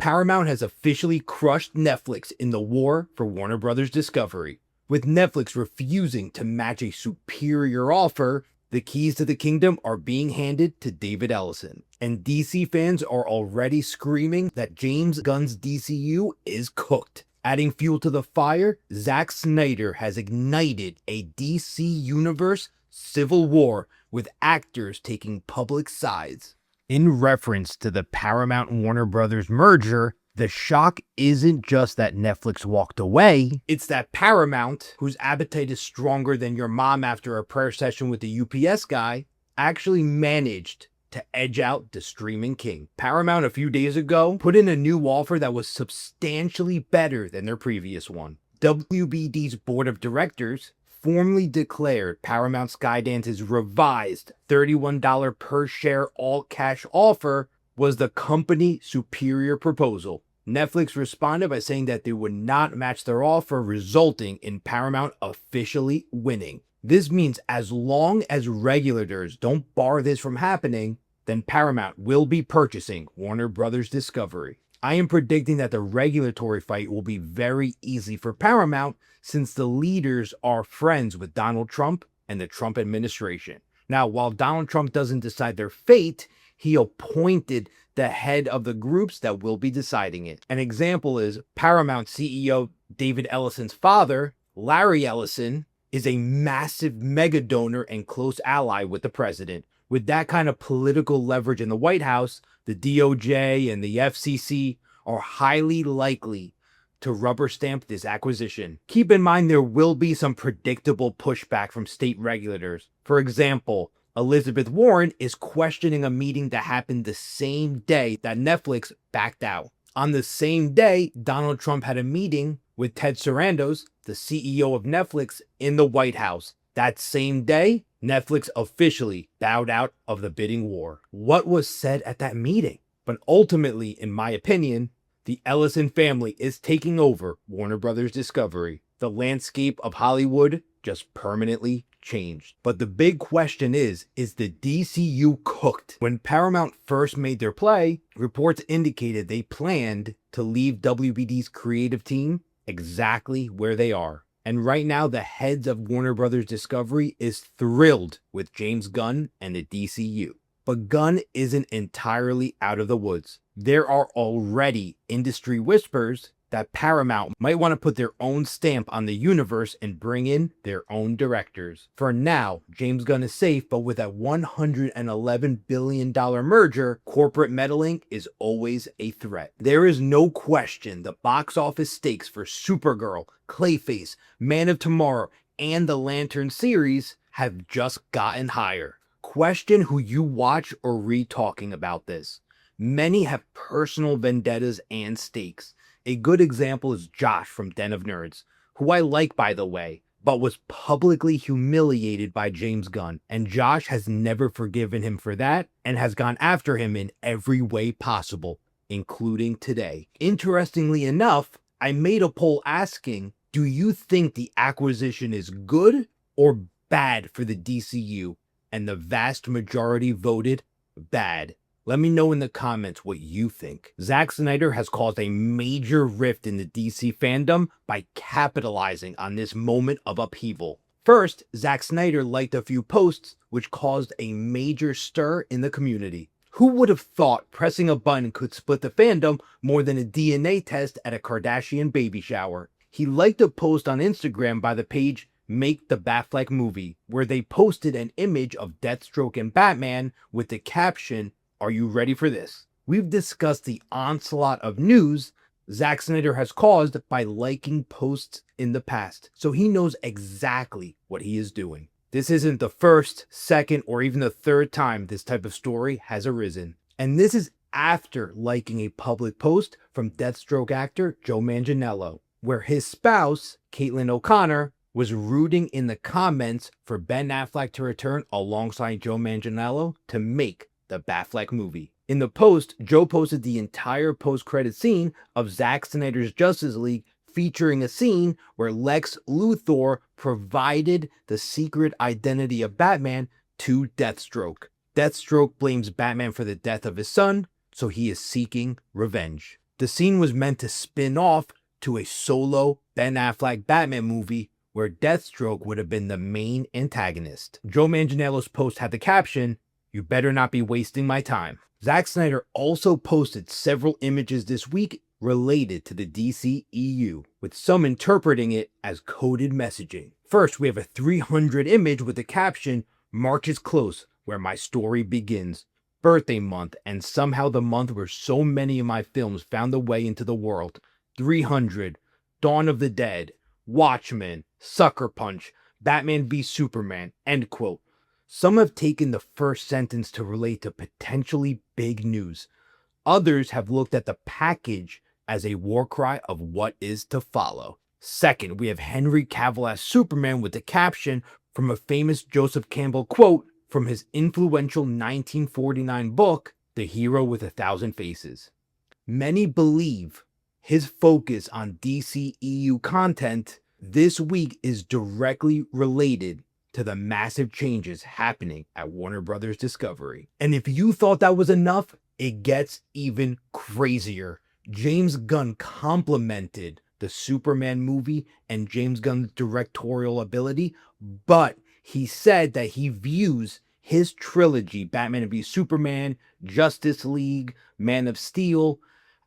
Paramount has officially crushed Netflix in the war for Warner Bros. Discovery. With Netflix refusing to match a superior offer, the keys to the kingdom are being handed to David Ellison. And DC fans are already screaming that James Gunn's DCU is cooked. Adding fuel to the fire, Zack Snyder has ignited a DC Universe civil war with actors taking public sides. In reference to the Paramount Warner Bros. Merger, the shock isn't just that Netflix walked away, it's that Paramount, whose appetite is stronger than your mom after a prayer session with the UPS guy, actually managed to edge out the streaming king. Paramount a few days ago put in a new offer that was substantially better than their previous one. WBD's Board of Directors formally declared Paramount Skydance's revised $31 per share all-cash offer was the company's superior proposal. Netflix responded by saying that they would not match their offer, resulting in Paramount officially winning. This means as long as Regulators don't bar this from happening, then Paramount will be purchasing Warner Bros. Discovery. I am predicting that the regulatory fight will be very easy for Paramount since the leaders are friends with Donald Trump and the Trump administration. Now, while Donald Trump doesn't decide their fate, he appointed the head of the groups that will be deciding it. An example is Paramount CEO David Ellison's father, Larry Ellison, is a massive mega donor and close ally with the president. With that kind of political leverage in the White House, the DOJ and the FCC are highly likely to rubber stamp this acquisition. Keep in mind there will be some predictable pushback from state regulators. For example, Elizabeth Warren is questioning a meeting that happened the same day that Netflix backed out. On the same day, Donald Trump had a meeting with Ted Sarandos, the CEO of Netflix, in the White House. That same day, Netflix officially bowed out of the bidding war. What was said at that meeting? But ultimately, in my opinion, the Ellison family is taking over Warner Bros. Discovery. The landscape of Hollywood just permanently changed. But the big question is the DCU cooked? When Paramount first made their play, reports indicated they planned to leave WBD's creative team exactly where they are. And right now, the heads of Warner Bros. Discovery is thrilled with James Gunn and the DCU. But Gunn isn't entirely out of the woods. There are already industry whispers that Paramount might want to put their own stamp on the universe and bring in their own directors. For now, James Gunn is safe, but with a $111 billion merger, corporate meddling is always a threat. There is no question the box office stakes for Supergirl, Clayface, Man of Tomorrow, and the Lantern series have just gotten higher. Question who you watch or read talking about this. Many have personal vendettas and stakes. A good example is Josh from Den of Nerds, who I like by the way, but was publicly humiliated by James Gunn, and Josh has never forgiven him for that and has gone after him in every way possible, including today. Interestingly enough, I made a poll asking, do you think the acquisition is good or bad for the DCU? And the vast majority voted bad. Let me know in the comments what you think. Zack Snyder has caused a major rift in the DC fandom by capitalizing on this moment of upheaval. First, Zack Snyder liked a few posts which caused a major stir in the community. Who would have thought pressing a button could split the fandom more than a DNA test at a Kardashian baby shower? He liked a post on Instagram by the page Make the Batfleck Movie, where they posted an image of Deathstroke and Batman with the caption, "Are you ready for this?" We've discussed the onslaught of news Zack Snyder has caused by liking posts in the past, so he knows exactly what he is doing. This isn't the first, second, or even the third time this type of story has arisen. And this is after liking a public post from Deathstroke actor Joe Manganiello, where his spouse, Caitlin O'Connor, was rooting in the comments for Ben Affleck to return alongside Joe Manganiello to make the Batfleck movie. In the post, Joe posted the entire post-credit scene of Zack Snyder's Justice League, featuring a scene where Lex Luthor provided the secret identity of Batman to Deathstroke. Deathstroke blames Batman for the death of his son, so he is seeking revenge. The scene was meant to spin off to a solo Ben Affleck Batman movie where Deathstroke would have been the main antagonist. Joe Manganiello's post had the caption, "You better not be wasting my time." Zack Snyder also posted several images this week related to the DCEU, with some interpreting it as coded messaging. First, we have a 300 image with the caption, "March is close, where my story begins. Birthday month, and somehow the month where so many of my films found their way into the world. 300, Dawn of the Dead, Watchmen, Sucker Punch, Batman v Superman," end quote. Some have taken the first sentence to relate to potentially big news. Others have looked at the package as a war cry of what is to follow. Second, we have Henry Cavill as Superman with the caption from a famous Joseph Campbell quote from his influential 1949 book, The Hero with a Thousand Faces. Many believe his focus on DCEU content this week is directly related to the massive changes happening at Warner Brothers Discovery. And if you thought that was enough, it gets even crazier. James Gunn complimented the Superman movie and James Gunn's directorial ability, but he said that he views his trilogy, Batman v Superman, Justice League, Man of Steel,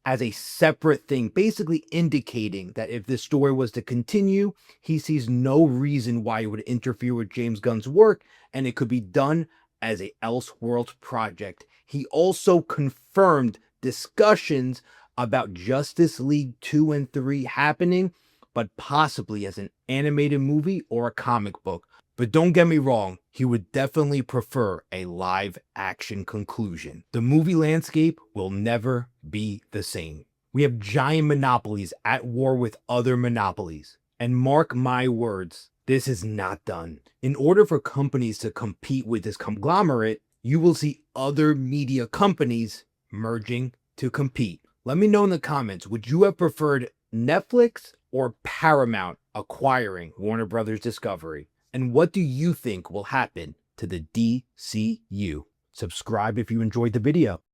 as a separate thing, basically indicating that if this story was to continue, he sees no reason why it would interfere with James Gunn's work, and it could be done as a Elseworlds project. He also confirmed discussions about Justice League 2 and 3 happening, but possibly as an animated movie or a comic book. But don't get me wrong, he would definitely prefer a live action conclusion. The movie landscape will never be the same. We have giant monopolies at war with other monopolies. And mark my words, this is not done. In order for companies to compete with this conglomerate, you will see other media companies merging to compete. Let me know in the comments, would you have preferred Netflix or Paramount acquiring Warner Brothers Discovery? And what do you think will happen to the DCU? Subscribe if you enjoyed the video.